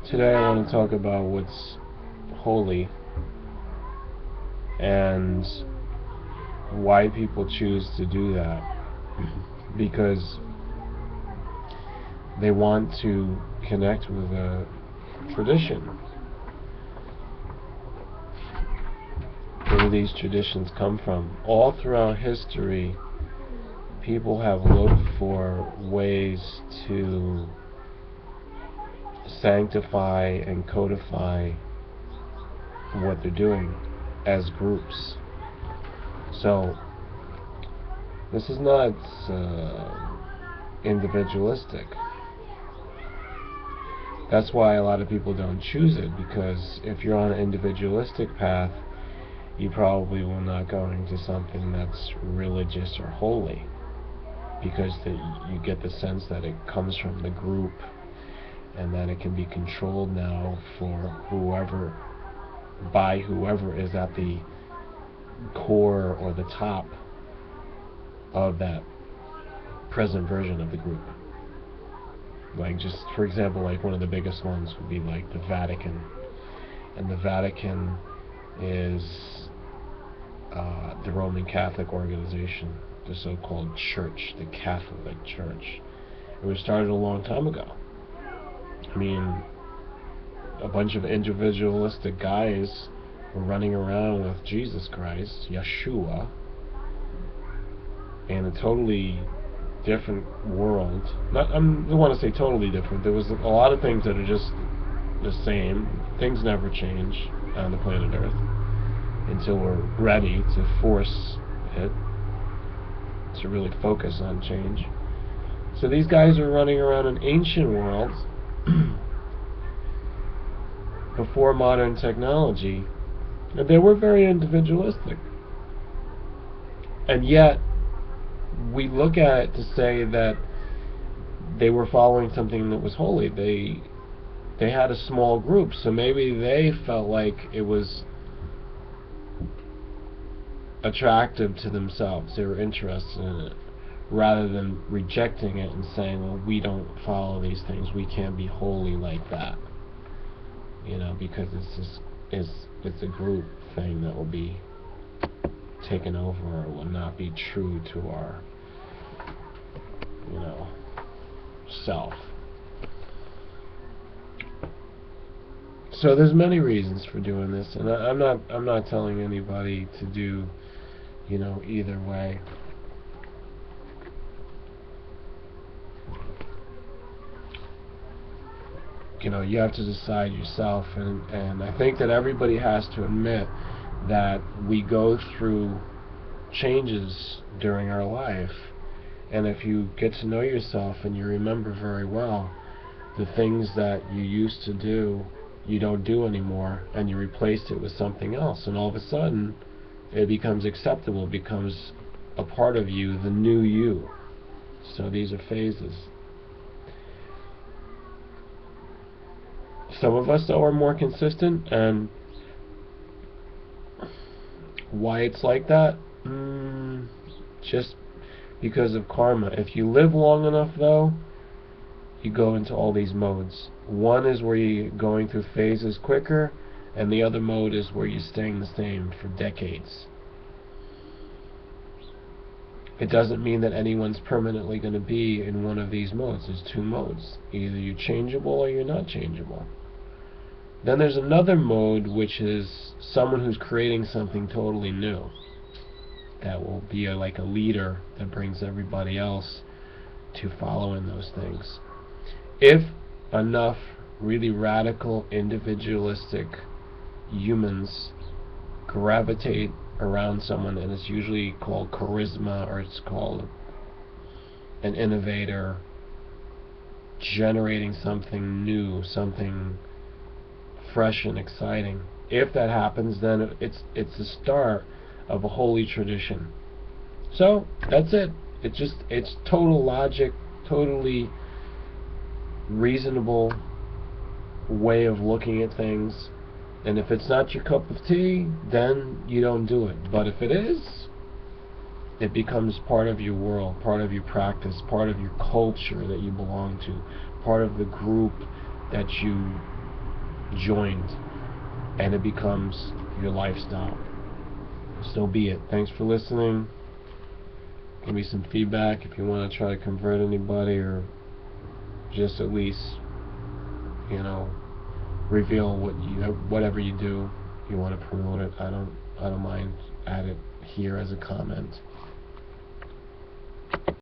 Today I want to talk about what's holy and why people choose to do that. Because they want to connect with a tradition. Where do these traditions come from? All throughout history, people have looked for ways to sanctify and codify what they're doing as groups. So this is not individualistic. That's why a lot of people don't choose it, because if you're on an individualistic path, you probably will not go into something that's religious or holy, because you get the sense that it comes from the group and that it can be controlled now by whoever is at the core or the top of that present version of the group. Like, just for example, like one of the biggest ones would be like the Vatican. And the Vatican is the Roman Catholic organization, the so-called Church, the Catholic Church. It was started a long time ago. I mean, a bunch of individualistic guys were running around with Jesus Christ, Yeshua, in a totally different world. I don't want to say totally different. There was a lot of things that are just the same. Things never change on the planet Earth until we're ready to force it, to really focus on change. So these guys are running around in ancient worlds before modern technology, and they were very individualistic. And yet, we look at it to say that they were following something that was holy. They had a small group, so maybe they felt like it was attractive to themselves. They were interested in it, rather than rejecting it and saying, well, we don't follow these things, we can't be holy like that, because it's a group thing that will be taken over, or will not be true to our self. So there's many reasons for doing this, and I'm not telling anybody to do either way. You have to decide yourself, and I think that everybody has to admit that we go through changes during our life, and if you get to know yourself and you remember very well the things that you used to do, you don't do anymore, and you replaced it with something else, and all of a sudden it becomes acceptable, becomes a part of you, the new you. So these are phases. Some of us, though, are more consistent, and why it's like that? Just because of karma. If you live long enough, though, you go into all these modes. One is where you're going through phases quicker, and the other mode is where you're staying the same for decades. It doesn't mean that anyone's permanently going to be in one of these modes. There's two modes. Either you're changeable or you're not changeable. Then there's another mode, which is someone who's creating something totally new, that will be like a leader that brings everybody else to follow in those things. If enough really radical, individualistic humans gravitate around someone, and it's usually called charisma, or it's called an innovator, generating something new, something fresh and exciting. If that happens, then it's the start of a holy tradition. So that's it. It's total logic, totally reasonable way of looking at things. And if it's not your cup of tea, then you don't do it. But if it is, it becomes part of your world, part of your practice, part of your culture that you belong to, part of the group that you joined, and it becomes your lifestyle. So be it. Thanks for listening. Give me some feedback if you want to try to convert anybody, or just at least, reveal whatever you do. You want to promote it. I don't mind. Add it here as a comment.